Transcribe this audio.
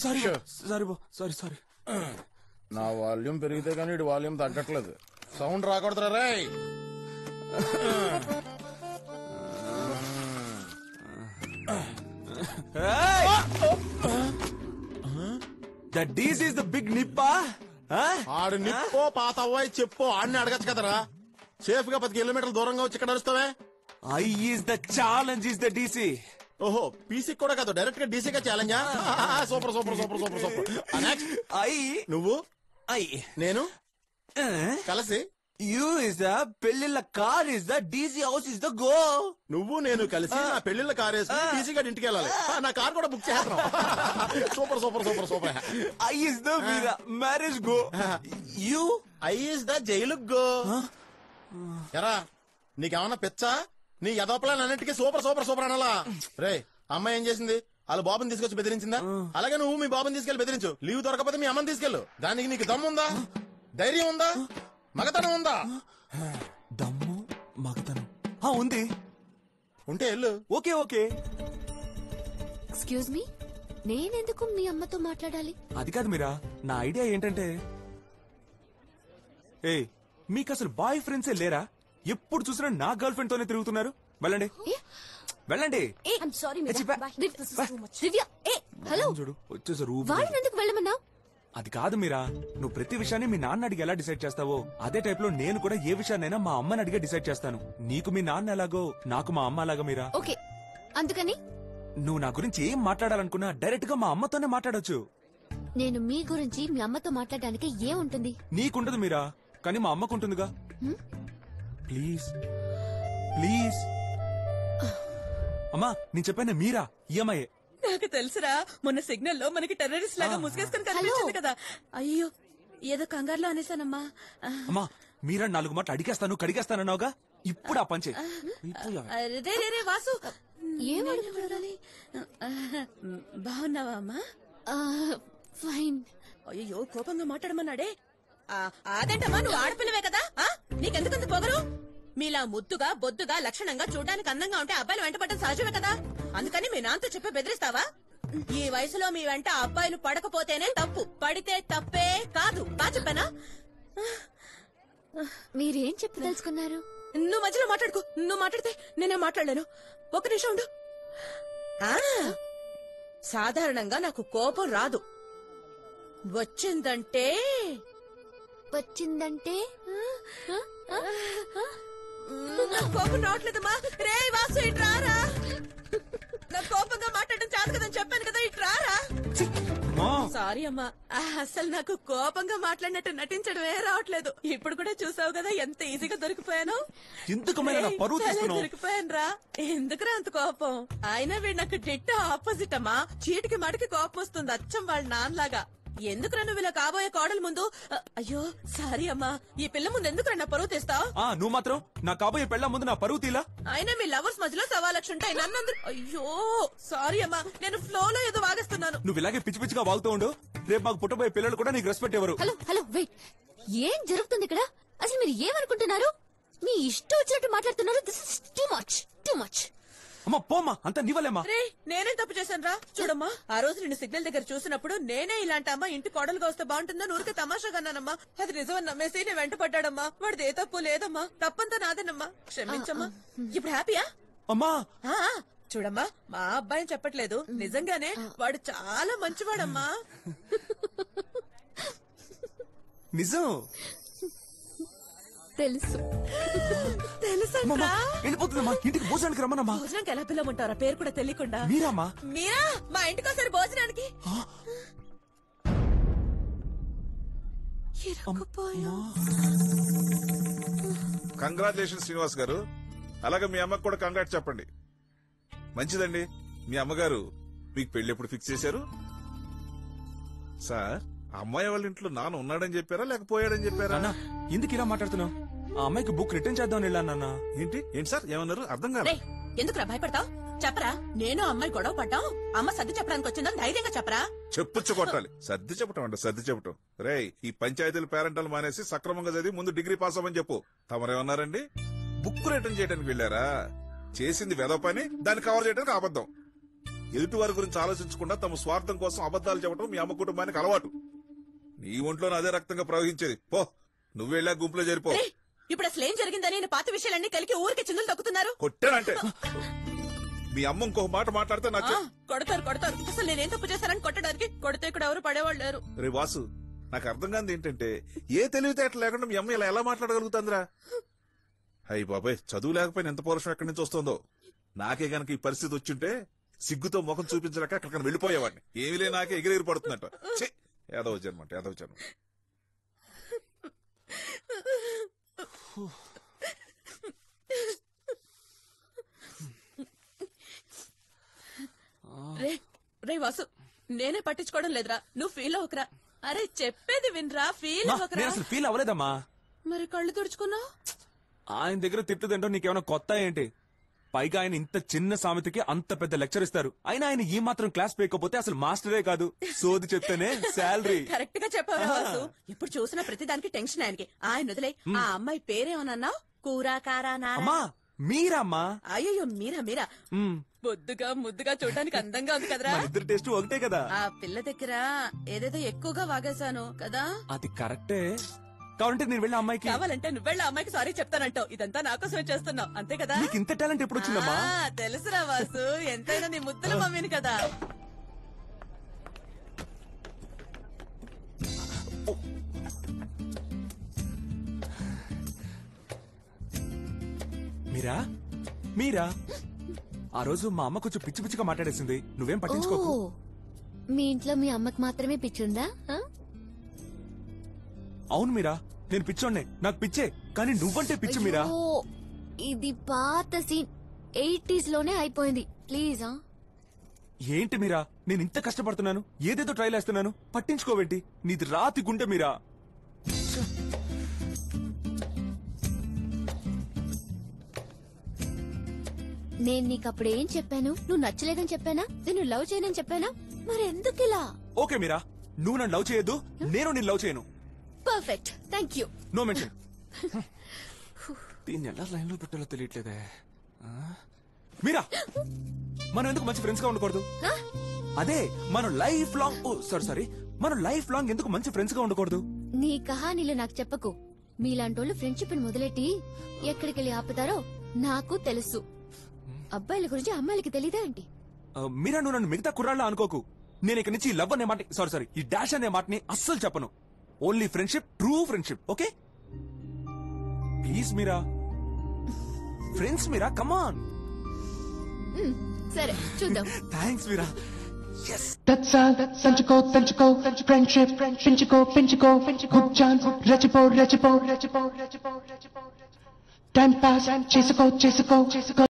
Sorry sorry sorry sorry. నా volume పెరిగితే కానీ ఇటు వాల్యూమ్ తగ్గట్లేదు. సౌండ్ రాకూడదురా రేయ్. That DC is the big nippa? ఆడు నిప్పో పాత అవ్వాయి చెప్పు ఆడిని అడగచ్చు కదరా. సేఫ్ గా 10 కిలోమీటర్ల దూరంగా వచ్చి ఇక్కడ అరుస్తావే. I is the challenge is the DC. ఓహో పీసీ కూడా కాదు, డైరెక్ట్ గా డీసీగా ఛాలెంజా? Super super super super super. Next నువ్వు నేను కలిసి You is the పెళ్లిళ్ళ car is the DC house is the go. నువ్వు నేను కలిసి నా పెళ్లిళ్ళ కార్ వేసుకుని డీసీ గారి ఇంటికి వెళ్ళాలి. నా కార్ కూడా బుక్ చేస్తాం. Super super super super. I is the marriage go. You I is the jail go. ఎరా నీకేమన్నా పిచ్చా? నీ యదోపలన్నింటికి సూపర్ సూపర్ సూపర్ అనాలా? రే అమ్మాయి ఏం చేసింది? వాళ్ళ బాబుని తీసుకొచ్చి బెదిరించిందా? అలాగే నువ్వు మీ బాబుని తీసుకెళ్లి బెదిరించు. లీవ్ దొరకపోతే మీ అమ్మని తీసుకెళ్ళు. దానికి నీకు దమ్ముందా? ధైర్యం ఉందా? మగతనం ఉందా? దమ్ము మగతనం ఉంది. ఉంటే వెళ్ళు. Okay okay. ఎక్స్క్యూజ్ మీ, నేనెందుకు మీ అమ్మతో మాట్లాడాలి? అది కాదు మీరా, నా ఐడియా ఏంటంటే మీకు అసలు బాయ్ ఫ్రెండ్సే లేరా? ఎప్పుడు చూసినా నా గర్ల్ ఫ్రెండ్ తోనే తిరుగుతున్నారు. వెళ్ళండి వెళ్ళండి. చూడు వచ్చేసారు. ఎందుకు వెళ్ళమన్నావు? అది కాదు మీరా, నువ్వు ప్రతి విషయాన్ని మీ నాన్న అడిగి ఎలా డిసైడ్ చేస్తావో అదే టైప్ లో నేను కూడా ఏ విషయాన్నైనా మా అమ్మని అడిగే డిసైడ్ చేస్తాను. నీకు మీ నాన్న ఎలాగో నాకు మా అమ్మ అలాగా మీరా. ఓకే అందుకని నువ్వు నా గురించి ఏం మాట్లాడాలనుకున్నా డైరెక్ట్ గా మా అమ్మతోనే మాట్లాడొచ్చు. నేను మీ గురించి మీ అమ్మతో మాట్లాడడానికి ఏముంటుంది? నీకుండదు మీరా, కానీ మా అమ్మకుంటుందిగా. ప్లీజ్ ప్లీజ్ అమ్మా, నేను చెప్పాను మీరా ఈ అమ్మాయే. నాకు తెలుసురా, మొన్న సిగ్నల్ లో మనకి టెర్రరిస్ట్ లాగా ముసుగేసుకుని కనిపించింది కదా. అయ్యో ఏదో కంగారులో అనేసానమ్మా. అమ్మా మీరా 4 మాటలు అడిగేస్తాను కడిగేస్తానన్నావుగా, ఇప్పుడు ఆ పంచే. రే వాసు ఏమడుగుతాడని. బాగున్నావా అమ్మా? ఫైన్. అయ్యో కోపంగా మాట్లాడమన్నాడే. అదేంటమ్మా, నువ్వు ఆడపిల్లవే కదా, నీకెందుకంత పొగరు? మీలా ముద్దుగా బొద్దుగా లక్షణంగా చూడడానికి అందంగా ఉంటే అబ్బాయిలు వెంటపడటం సహజమే కదా. అందుకని మీ నాన్నతో చెప్పి బెదిరిస్తావా? ఈ వయసులో మీ వెంట అబ్బాయిలు పడకపోతేనే తప్పు, పడితే తప్పే కాదు. బా చెప్పానా? మీరేం చెప్పి తెలుసుకున్నారు? నువ్వు మధ్యలో మాట్లాడుకో. నువ్వు మాట్లాడితే నేనే మాట్లాడలేను. ఒక్క నిమిషం ఉండు. సాధారణంగా నాకు కోపం రాదు. వచ్చిందంటే కోపం రావట్లేదమ్మా. రే వాసు ఇట్రారా. నా కోపంగా మాట్లాడడం చాలు కదని చెప్పాను కదా, ఇట్రారా. సారీ అమ్మా, అసలు నాకు కోపంగా మాట్లాడినట్టు నటించడమే రావట్లేదు. ఇప్పుడు కూడా చూసావు కదా ఎంత ఈజీగా దొరికిపోయాను. దొరికిపోయాను రా. ఎందుకురా అంత కోపం? అయినా వీడు నాకు డిట్టో ఆపోజిట్ అమ్మా. చీటికి మడికి కోపం వస్తుంది, అచ్చం వాళ్ళ నాన్నలాగా. ఎందుకురా నువ్వు ఇలా కాబోయే కోడల ముందు? అయ్యో సారీ అమ్మా, ఈ పిల్ల ముందు ఎందుకురా నా పరువు తీస్తావు? నువ్వు మాత్రం నా కాబోయే పెళ్ళ ముందు నా పరువు తీలా? అయినా మీ లవర్స్ మధ్యలో 1,00,000 ఉంటాయి. నన్నందరూ అయ్యో సారీ అమ్మా, నేను ఫ్లో లో ఏదో వాగేస్తున్నాను. నువ్వు ఇలాగే పిచ్చి పిచ్చిగా వాగుతూ ఉండు. రేపు మాకు పుట్టబోయే పిల్లలు కూడా నీకు రెస్పెక్ట్ ఎవరు? హలో హలో వెయిట్, ఏం జరుగుతుంది ఇక్కడ? అసలు మీరు ఏమనుకుంటున్నారు? మీ ఇష్టం వచ్చినట్టు మాట్లాడుతున్నారు. This is too much too much. అమ్మా పోమ్మా, అంతా నీవలేమ్మా. రే నేనేం తప్పు చేశాను రా? చూడమ్మా, ఆ రోజు నిన్ను సిగ్నల్ దగ్గర చూసినప్పుడు నేనే ఇలాంటి అమ్మా ఇంటి కోడలుగా వస్తే బాగుంటుందని ఊరికే తమాషాగా అన్నానమ్మా. అది నిజమని నమ్మేసి నేను వెంట పడ్డాడమ్మా. వాడిది ఏ తప్పు లేదమ్మా, తప్పంతా నాదేనమ్మా, క్షమించమ్మా. ఇప్పుడు హ్యాపీయా? అమ్మా చూడమ్మా, మా అబ్బాయిని చెప్పట్లేదు, నిజంగానే వాడు చాలా మంచివాడమ్మా. నిజం తెలుసు తెలుసా? వెళ్ళిపోతుందమ్మా, ఇంటికి భోజనానికి రమ్మనమ్మా. భోజనానికి ఎలా పిల్లమంటారా? పేరు కూడా తెలియకుండా. మీరామ్మా? మీరా మా ఇంటికి ఒకసారి భోజనానికి. కంగ్రాచులేషన్ శ్రీనివాస్ గారు. అలాగే మీ అమ్మకు కూడా కంగ్రాట్ చెప్పండి. మంచిదండి. మీ అమ్మగారు మీకు పెళ్లి ఎప్పుడు ఫిక్స్ చేశారు సార్? అమ్మాయి వాళ్ళ ఇంట్లో నాన్న ఉన్నాడని చెప్పారా లేకపోయాడని చెప్పారా? ఎందుకు ఇలా మాట్లాడుతున్నావు? ఆ అమ్మాయికి బుక్ రిటర్న్ చేద్దామని వెళ్ళాను. ఏంటి సార్ ఏమన్నారు? అర్థం కాదు. ఎందుకురా భయపడతావు? చెప్పరా. నేను అమ్మాయి గొడవ పడ్డాం, అమ్మ సర్ది చెప్పడానికి వచ్చిందని ధైర్యంగా చెప్పరా. చెప్పుచ్చు కొట్టాలి. సర్ది చెప్పటం అంట, సర్ది చెప్పటం. రే ఈ పంచాయతీలు పేరెంటల్ మానేసి సక్రమంగా చదివి ముందు డిగ్రీ పాస్ అవ్వమని చెప్పు. తమరేమన్నారండి? బుక్ రిటర్న్ చేయడానికి వెళ్ళారా? చేసింది వెధవ పని, దాన్ని కవర్ చేయడానికి అబద్ధం. ఎదుటి వారి గురించి ఆలోచించకుండా తమ స్వార్థం కోసం అబద్ధాలు చెప్పడం మీ అమ్మ కుటుంబానికి అలవాటు. నీ ఒంట్లోనే అదే రక్తంగా ప్రవహించేది. పో, నువ్వెళ్ళా గుంపులో చేరిపో. రేయ్, ఇప్పుడు అసలు ఏం జరిగిందని నేను పాత విషయాలన్నీ కలికి ఊరికి చిందులు తొక్కుతున్నారు. కొట్టానంటే మీ అమ్మ ఇంకొక మాట మాట్లాడితే ఆ, నాకు కొడతారు కొడతారు. అసలు నేనేం తప్పు చేశానని కొట్టడానికి కొడితే ఇక్కడ ఎవరు పడేవాళ్ళు లేరు. రే వాసు, నాకు అర్థం కాదు ఏంటంటే ఏ తెలివితేటలు లేకుండా మీ అమ్మ ఇలా ఎలా మాట్లాడగలుగుతుందిరా? అయ్యి బాబాయ్, చదువు లేకపోయినా ఎంత పౌరుషం ఎక్కడి నుంచి వస్తుందో. నాకే గనక ఈ పరిస్థితి వచ్చింటే సిగ్గుతో ముఖం చూపించలేక అక్కడికి వెళ్ళిపోయేవాడిని. ఏమిలే నాకే ఎగిరెగిరి పడుతుందట. యాదవ జన్మ యాదవ జన్మ. రే రే వాసు, నేనే పట్టించుకోవడం లేదురా, నువ్వు ఫీల్ అవ్వకరా. అరే చెప్పేది వినరా, ఫీల్ మా, అవ్వకరా. నేను అసలు ఫీల్ అవ్వలేదమ్మా. మరి కళ్ళు తుడుచుకున్నావు. ఆయన దగ్గర తిట్టు తింటో నీకేమైనా కొత్త ఏంటి? పైగా ఆయన ఇంత చిన్న సామెతకి అంత పెద్ద లెక్చర్ ఇస్తారు. అయినా ఆయన ఈ మాత్రం క్లాస్ పేయకపోతే అసలు మాస్టరే కాదు. సోది చెప్తేనే శాలరీ. కరెక్ట్ గా చెప్పావు వాసు. ఇప్పుడు చూసిన ప్రతి దానికి టెన్షన్ ఆయనకి. ఆయన వదిలే. ఆ అమ్మాయి పేరేమన్నావు? కూరా కారా నారా? అమ్మా మీరమ్మా. అయ్యో మీరా మీరా. మ్, బొద్దుగా ముద్దుగా చూడడానికి అందంగా ఉంది కదరా. మన ఇద్దరు టేస్ట్ ఒకటే కదా. ఆ పిల్ల దగ్గర ఏదేదో ఎక్కువగా వాగేశాను కదా. అది కరెక్టే. కావాలంటే నేను వెళ్ళి అమ్మాయికి. కావాలంటే నువ్వెళ్ళ అమ్మాయికి సారీ చెప్తానంటావు. ఇదంతా నాకోసమే చేస్తున్నావు అంతే కదా. నీకు ఇంత టాలెంట్ ఎప్పుడు వచ్చిందమ్మా? ఆ, తెలుసురా వాసు, ఎంతైనా నీ ముద్దుల మమ్మీని కదా. మీరా మీరా ఆ రోజు మా అమ్మ కొంచెం పిచ్చి పిచ్చిగా మాట్లాడేసింది. నువ్వేం పట్టించుకోకు. ఓ, మీ ఇంట్లో మీ అమ్మకి మాత్రమే పిచ్చుందా? ఆ? అవును మీరా, నేను పిచ్చోడ్నే, నాకు పిచ్చే. కానీ నువ్వంటే పిచ్చి మీరా. అయ్యో, ఇది పాత సీన్ 80s లోనే అయిపోయింది. ప్లీజ్. ఏంటి మీరా, నేను ఇంత కష్టపడుతున్నాను, ఏదేదో ట్రైల్ వేస్తున్నాను, పట్టించుకోవేంటి? నీది రాతి గుండె మీరా. నేను నీకు అప్పుడు ఏం చెప్పాను? నువ్వు నచ్చలేదని చెప్పానా? నేను లవ్ చేయనని చెప్పానా? మరి ఎందుకు ఇలా? ఓకే మీరా, నువ్వు నన్ను లవ్ చేయొద్దు, నేను నిన్ను లవ్ చేయను. Perfect, thank you. No mention. దీన్ని ఎలా లైన్ లో పెట్టాలో తెలియట్లేదే. ఆ? మీరా, మనం ఎందుకు మంచి ఫ్రెండ్స్ గా ఉండకూడదు? అదే మనం లైఫ్ లాంగ్, ఓ సారీ, మనం లైఫ్ లాంగ్ ఎందుకు మంచి ఫ్రెండ్స్ గా ఉండకూడదు? నీ కహానీలు నాకు చెప్పకు. మీలాంటోళ్ళు ఫ్రెండ్షిప్ మొదలెట్టి ఎక్కడికి వెళ్ళి ఆపుతారో నాకు తెలుసు. అబ్బాయిల గురించి అమ్మాయిలకి తెలీదా ఏంటి? మీరా, నువ్వు నన్ను మిగతా కుర్రాళ్ళ అనుకోకు. నేను ఇక్కడి నుంచి లవ్ అనే మాట, సారీ ఈ డాష్ అనే మాటని అస్సలు చెప్పను. Only friendship, true friendship. Okay please Meera, friends Meera, come on. సరే చూద్దాం. Thanks Meera. That's all. Sensical, friendship, Finchico, good chance, Rechipo. Time pass, Chesico.